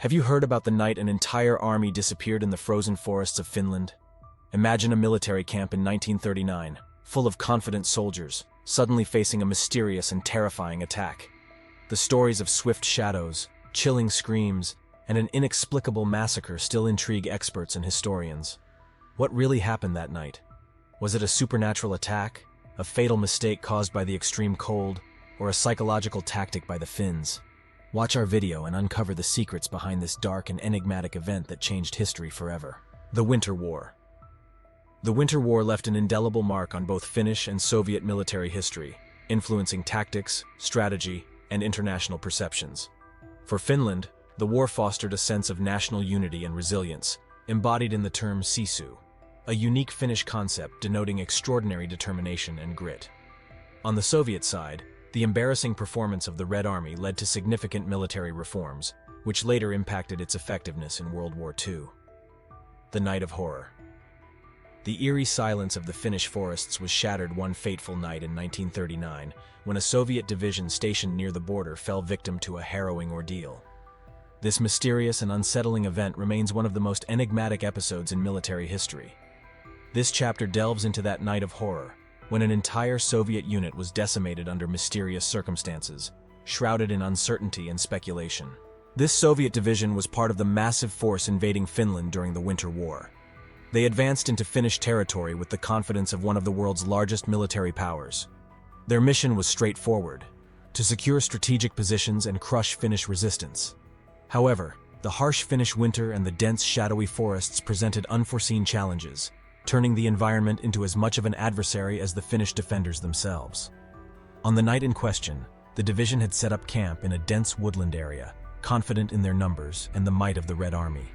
Have you heard about the night an entire army disappeared in the frozen forests of Finland? Imagine a military camp in 1939, full of confident soldiers, suddenly facing a mysterious and terrifying attack. The stories of swift shadows, chilling screams, and an inexplicable massacre still intrigue experts and historians. What really happened that night? Was it a supernatural attack, a fatal mistake caused by the extreme cold, or a psychological tactic by the Finns? Watch our video and uncover the secrets behind this dark and enigmatic event that changed history forever. The Winter War. The Winter War left an indelible mark on both Finnish and Soviet military history, influencing tactics, strategy, and international perceptions. For Finland, the war fostered a sense of national unity and resilience, embodied in the term sisu, a unique Finnish concept denoting extraordinary determination and grit. On the Soviet side, the embarrassing performance of the Red Army led to significant military reforms, which later impacted its effectiveness in World War II. The Night of Horror. The eerie silence of the Finnish forests was shattered one fateful night in 1939, when a Soviet division stationed near the border fell victim to a harrowing ordeal. This mysterious and unsettling event remains one of the most enigmatic episodes in military history. This chapter delves into that night of horror, when an entire Soviet unit was decimated under mysterious circumstances, shrouded in uncertainty and speculation. This Soviet division was part of the massive force invading Finland during the Winter War. They advanced into Finnish territory with the confidence of one of the world's largest military powers. Their mission was straightforward: to secure strategic positions and crush Finnish resistance. However, the harsh Finnish winter and the dense, shadowy forests presented unforeseen challenges, turning the environment into as much of an adversary as the Finnish defenders themselves. On the night in question, the division had set up camp in a dense woodland area, confident in their numbers and the might of the Red Army.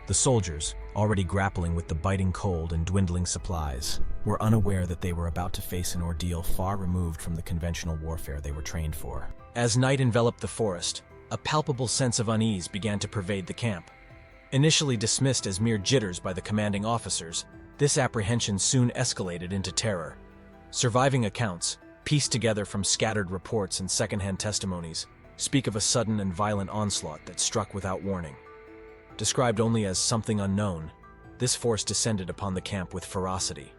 The soldiers, already grappling with the biting cold and dwindling supplies, were unaware that they were about to face an ordeal far removed from the conventional warfare they were trained for. As night enveloped the forest, a palpable sense of unease began to pervade the camp. Initially dismissed as mere jitters by the commanding officers, this apprehension soon escalated into terror. Surviving accounts, pieced together from scattered reports and secondhand testimonies, speak of a sudden and violent onslaught that struck without warning. Described only as something unknown, this force descended upon the camp with ferocity.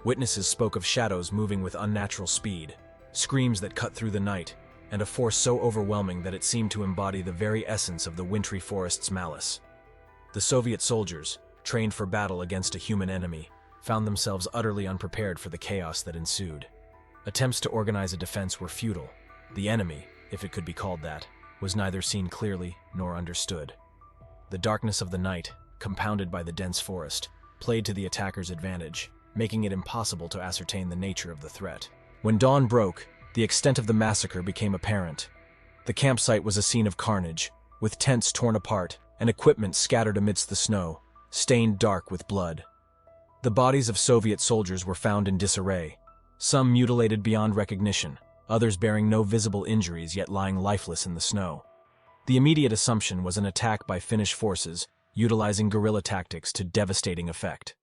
Witnesses spoke of shadows moving with unnatural speed, screams that cut through the night, and a force so overwhelming that it seemed to embody the very essence of the wintry forest's malice. The Soviet soldiers, trained for battle against a human enemy, found themselves utterly unprepared for the chaos that ensued. Attempts to organize a defense were futile. The enemy, if it could be called that, was neither seen clearly nor understood. The darkness of the night, compounded by the dense forest, played to the attackers' advantage, making it impossible to ascertain the nature of the threat. When dawn broke, the extent of the massacre became apparent. The campsite was a scene of carnage, with tents torn apart and equipment scattered amidst the snow, stained dark with blood. The bodies of Soviet soldiers were found in disarray, some mutilated beyond recognition, others bearing no visible injuries yet lying lifeless in the snow. The immediate assumption was an attack by Finnish forces, utilizing guerrilla tactics to devastating effect.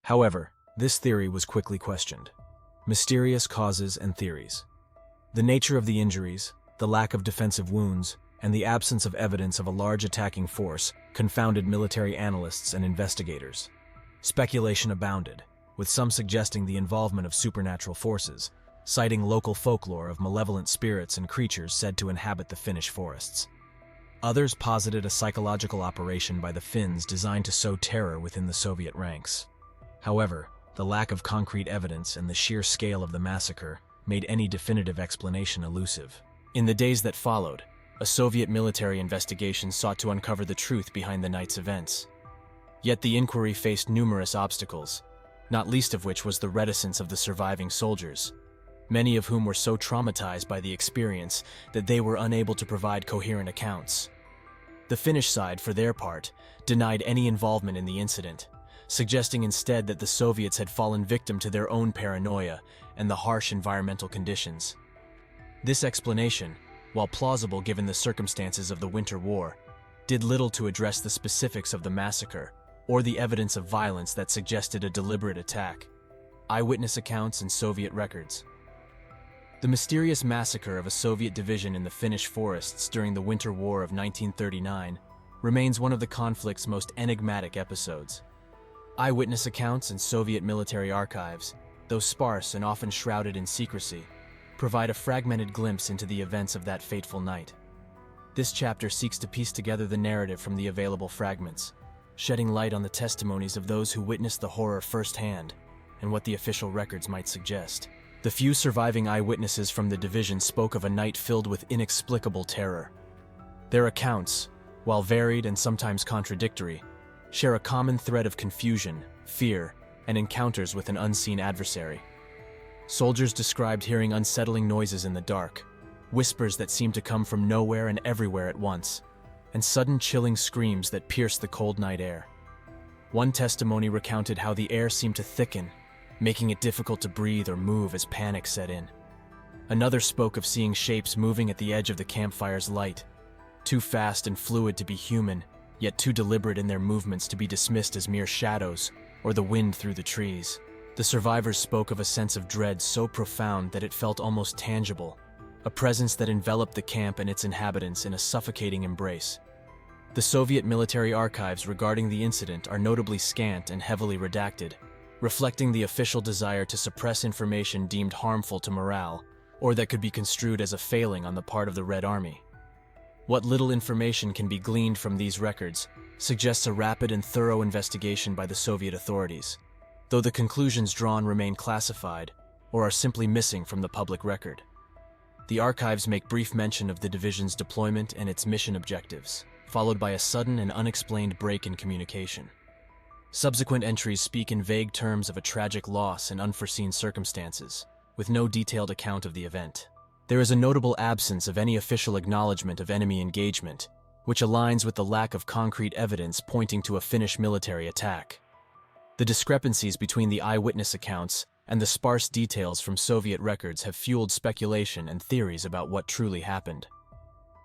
However, this theory was quickly questioned. Mysterious causes and theories. The nature of the injuries, the lack of defensive wounds, and the absence of evidence of a large attacking force confounded military analysts and investigators. Speculation abounded, with some suggesting the involvement of supernatural forces, citing local folklore of malevolent spirits and creatures said to inhabit the Finnish forests. Others posited a psychological operation by the Finns designed to sow terror within the Soviet ranks. However, the lack of concrete evidence and the sheer scale of the massacre made any definitive explanation elusive. In the days that followed, a Soviet military investigation sought to uncover the truth behind the night's events. Yet the inquiry faced numerous obstacles, not least of which was the reticence of the surviving soldiers, many of whom were so traumatized by the experience that they were unable to provide coherent accounts. The Finnish side, for their part, denied any involvement in the incident, suggesting instead that the Soviets had fallen victim to their own paranoia and the harsh environmental conditions. This explanation, while plausible given the circumstances of the Winter War, did little to address the specifics of the massacre or the evidence of violence that suggested a deliberate attack. Eyewitness accounts and Soviet records. The mysterious massacre of a Soviet division in the Finnish forests during the Winter War of 1939 remains one of the conflict's most enigmatic episodes. Eyewitness accounts and Soviet military archives, though sparse and often shrouded in secrecy, provide a fragmented glimpse into the events of that fateful night. This chapter seeks to piece together the narrative from the available fragments, shedding light on the testimonies of those who witnessed the horror firsthand and what the official records might suggest. The few surviving eyewitnesses from the division spoke of a night filled with inexplicable terror. Their accounts, while varied and sometimes contradictory, share a common thread of confusion, fear, and encounters with an unseen adversary. Soldiers described hearing unsettling noises in the dark, whispers that seemed to come from nowhere and everywhere at once, and sudden chilling screams that pierced the cold night air. One testimony recounted how the air seemed to thicken, making it difficult to breathe or move as panic set in. Another spoke of seeing shapes moving at the edge of the campfire's light, too fast and fluid to be human, yet too deliberate in their movements to be dismissed as mere shadows or the wind through the trees. The survivors spoke of a sense of dread so profound that it felt almost tangible, a presence that enveloped the camp and its inhabitants in a suffocating embrace. The Soviet military archives regarding the incident are notably scant and heavily redacted, reflecting the official desire to suppress information deemed harmful to morale or that could be construed as a failing on the part of the Red Army. What little information can be gleaned from these records suggests a rapid and thorough investigation by the Soviet authorities, though the conclusions drawn remain classified or are simply missing from the public record. The archives make brief mention of the division's deployment and its mission objectives, followed by a sudden and unexplained break in communication. Subsequent entries speak in vague terms of a tragic loss and unforeseen circumstances, with no detailed account of the event. There is a notable absence of any official acknowledgement of enemy engagement, which aligns with the lack of concrete evidence pointing to a Finnish military attack. The discrepancies between the eyewitness accounts and the sparse details from Soviet records have fueled speculation and theories about what truly happened.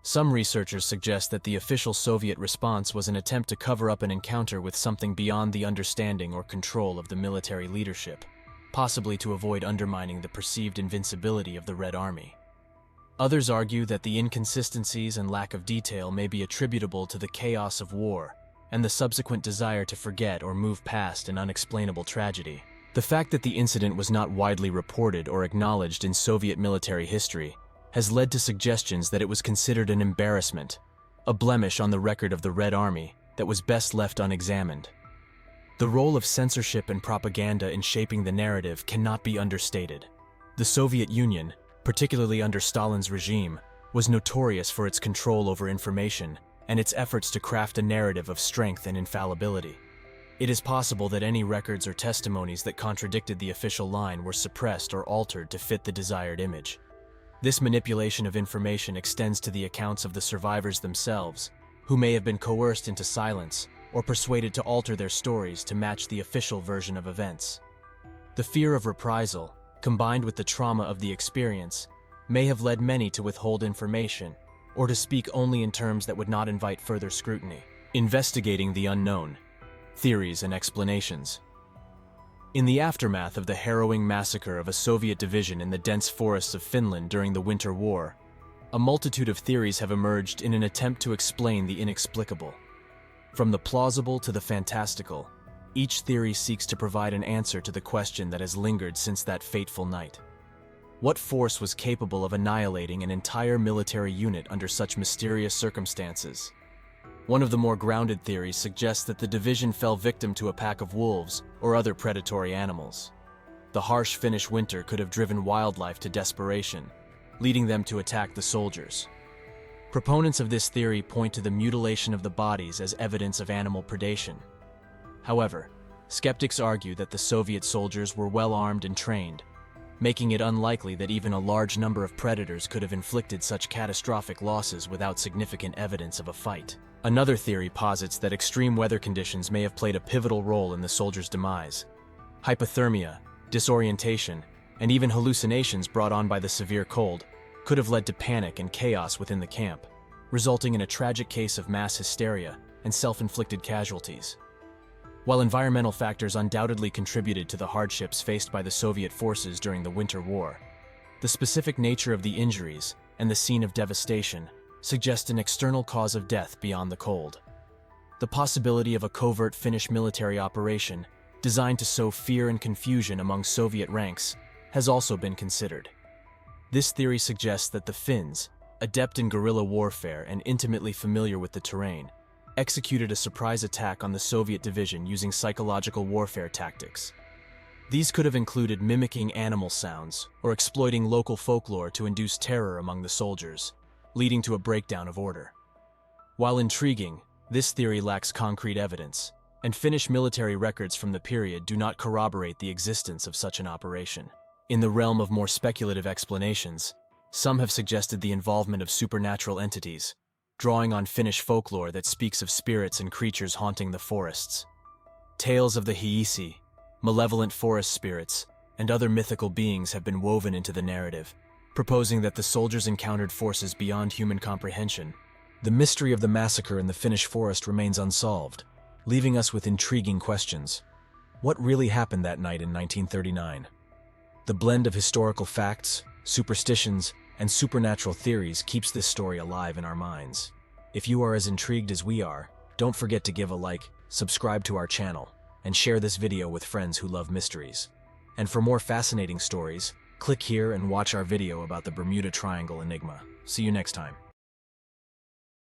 Some researchers suggest that the official Soviet response was an attempt to cover up an encounter with something beyond the understanding or control of the military leadership, possibly to avoid undermining the perceived invincibility of the Red Army. Others argue that the inconsistencies and lack of detail may be attributable to the chaos of war and the subsequent desire to forget or move past an unexplainable tragedy. The fact that the incident was not widely reported or acknowledged in Soviet military history has led to suggestions that it was considered an embarrassment, a blemish on the record of the Red Army that was best left unexamined. The role of censorship and propaganda in shaping the narrative cannot be understated. The Soviet Union, particularly under Stalin's regime, was notorious for its control over information and its efforts to craft a narrative of strength and infallibility. It is possible that any records or testimonies that contradicted the official line were suppressed or altered to fit the desired image. This manipulation of information extends to the accounts of the survivors themselves, who may have been coerced into silence or persuaded to alter their stories to match the official version of events. The fear of reprisal, combined with the trauma of the experience, may have led many to withhold information or to speak only in terms that would not invite further scrutiny. Investigating the unknown, theories and explanations. In the aftermath of the harrowing massacre of a Soviet division in the dense forests of Finland during the Winter War, a multitude of theories have emerged in an attempt to explain the inexplicable. From the plausible to the fantastical, each theory seeks to provide an answer to the question that has lingered since that fateful night. What force was capable of annihilating an entire military unit under such mysterious circumstances? One of the more grounded theories suggests that the division fell victim to a pack of wolves or other predatory animals. The harsh Finnish winter could have driven wildlife to desperation, leading them to attack the soldiers. Proponents of this theory point to the mutilation of the bodies as evidence of animal predation. However, skeptics argue that the Soviet soldiers were well armed and trained, making it unlikely that even a large number of predators could have inflicted such catastrophic losses without significant evidence of a fight. Another theory posits that extreme weather conditions may have played a pivotal role in the soldiers' demise. Hypothermia, disorientation, and even hallucinations brought on by the severe cold could have led to panic and chaos within the camp, resulting in a tragic case of mass hysteria and self-inflicted casualties. While environmental factors undoubtedly contributed to the hardships faced by the Soviet forces during the Winter War, the specific nature of the injuries and the scene of devastation suggest an external cause of death beyond the cold. The possibility of a covert Finnish military operation designed to sow fear and confusion among Soviet ranks has also been considered. This theory suggests that the Finns, adept in guerrilla warfare and intimately familiar with the terrain, executed a surprise attack on the Soviet division using psychological warfare tactics. These could have included mimicking animal sounds or exploiting local folklore to induce terror among the soldiers, leading to a breakdown of order. While intriguing, this theory lacks concrete evidence, and Finnish military records from the period do not corroborate the existence of such an operation. In the realm of more speculative explanations, some have suggested the involvement of supernatural entities, drawing on Finnish folklore that speaks of spirits and creatures haunting the forests. Tales of the hiisi, malevolent forest spirits, and other mythical beings have been woven into the narrative, proposing that the soldiers encountered forces beyond human comprehension. The mystery of the massacre in the Finnish forest remains unsolved, leaving us with intriguing questions. What really happened that night in 1939? The blend of historical facts, superstitions, and supernatural theories keeps this story alive in our minds. If you are as intrigued as we are, don't forget to give a like, subscribe to our channel, and share this video with friends who love mysteries. And for more fascinating stories, click here and watch our video about the Bermuda Triangle Enigma. See you next time.